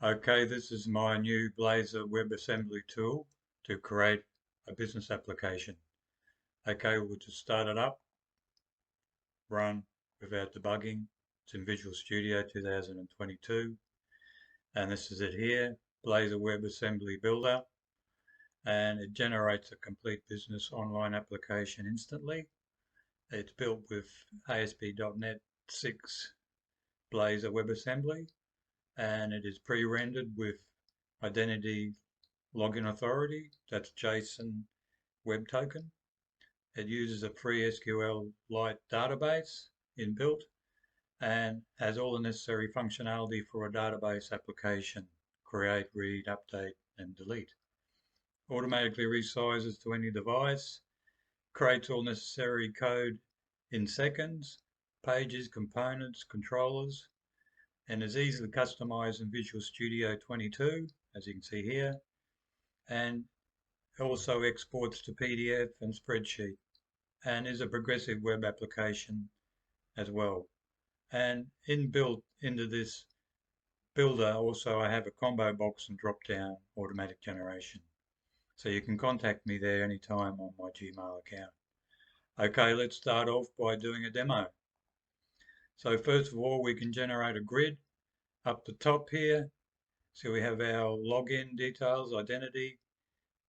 Okay, this is my new Blazor WebAssembly tool to create a business application. Okay, we'll just start it up, run without debugging. It's in Visual Studio 2022. And this is it here, Blazor WebAssembly Builder. And it generates a complete business online application instantly. It's built with ASP.NET 6 Blazor WebAssembly. And it is pre-rendered with identity login authority, that's JSON web token. It uses a free SQLite database inbuilt and has all the necessary functionality for a database application: create, read, update, and delete. Automatically resizes to any device, creates all necessary code in seconds, pages, components, controllers, and is easily customized in Visual Studio 22, as you can see here, and also exports to PDF and spreadsheet, and is a progressive web application as well. And inbuilt into this builder also I have a ComboBox and drop-down automatic generation. So you can contact me there anytime on my Gmail account. Okay, let's start off by doing a demo. So first of all, we can generate a grid up the top here. So we have our login details, identity,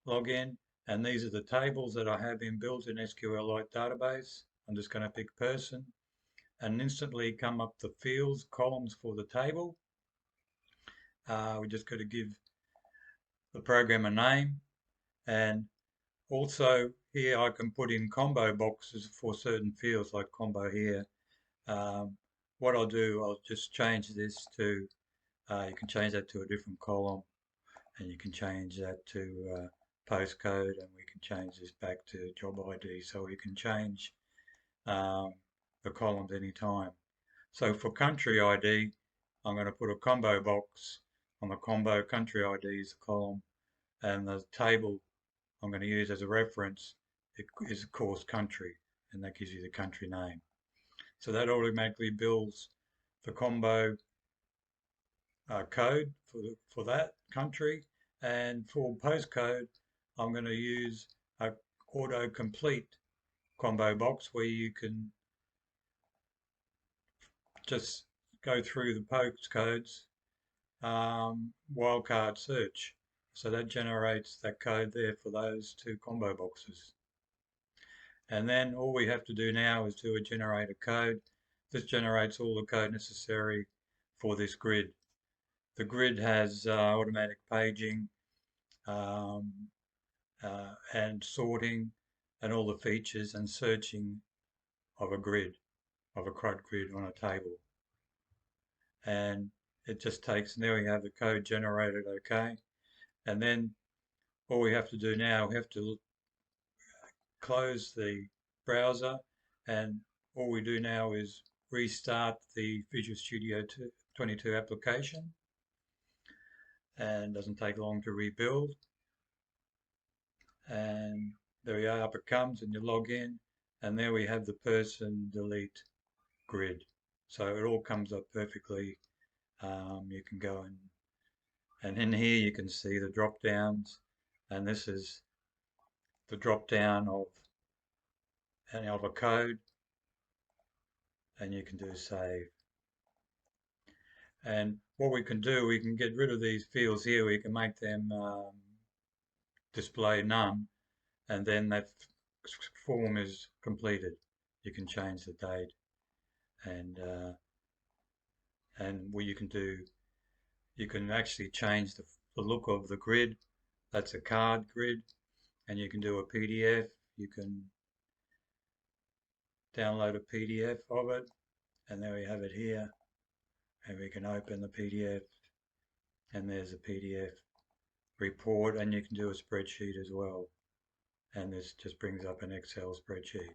login, and these are the tables that I have inbuilt in SQLite database. I'm just going to pick person and instantly come up the fields, columns for the table. We just got to give the program a name, and also here I can put in combo boxes for certain fields like combo here. What I'll do, I'll just change this to, you can change that to a different column, and you can change that to postcode, and we can change this back to job ID, so we can change the columns anytime. So for country ID, I'm going to put a combo box on the combo country IDs column, and the table I'm going to use as a reference is of course country, and that gives you the country name. So that automatically builds the combo code for that country, and for postcode I'm going to use a autocomplete combo box where you can just go through the postcodes, wildcard search. So that generates that code there for those two combo boxes. And then all we have to do now is do a generate a code. This generates all the code necessary for this grid. The grid has automatic paging and sorting and all the features and searching of a grid, of a CRUD grid on a table. And it just takes, now we have the code generated okay. And then all we have to do now, we have to close the browser, and all we do now is restart the Visual Studio 22 application, and doesn't take long to rebuild. And there we are, up it comes, and you log in, and there we have the person delete grid. So it all comes up perfectly. You can go and in here you can see the drop downs, and this is the drop down of a code, and you can do save. And what we can do, we can get rid of these fields here. We can make them display none, and then that form is completed. You can change the date, and what you can do, you can actually change the look of the grid. That's a card grid, and you can do a PDF. You can download a PDF of it, and there we have it here, and we can open the PDF, and there's a PDF report, and you can do a spreadsheet as well, and this just brings up an Excel spreadsheet.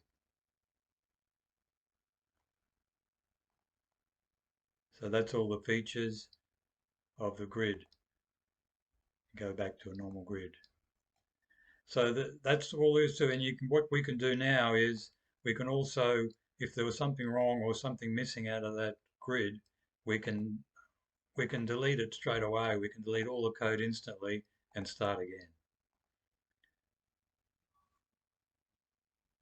So that's all the features of the grid. Go back to a normal grid. So that's all there is to it. And what we can do now is we can also, if there was something wrong or something missing out of that grid, we can we can delete it straight away. We can delete all the code instantly and start again.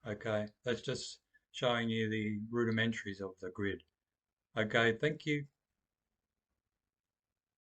Okay, that's just showing you the rudimentaries of the grid. Okay, thank you.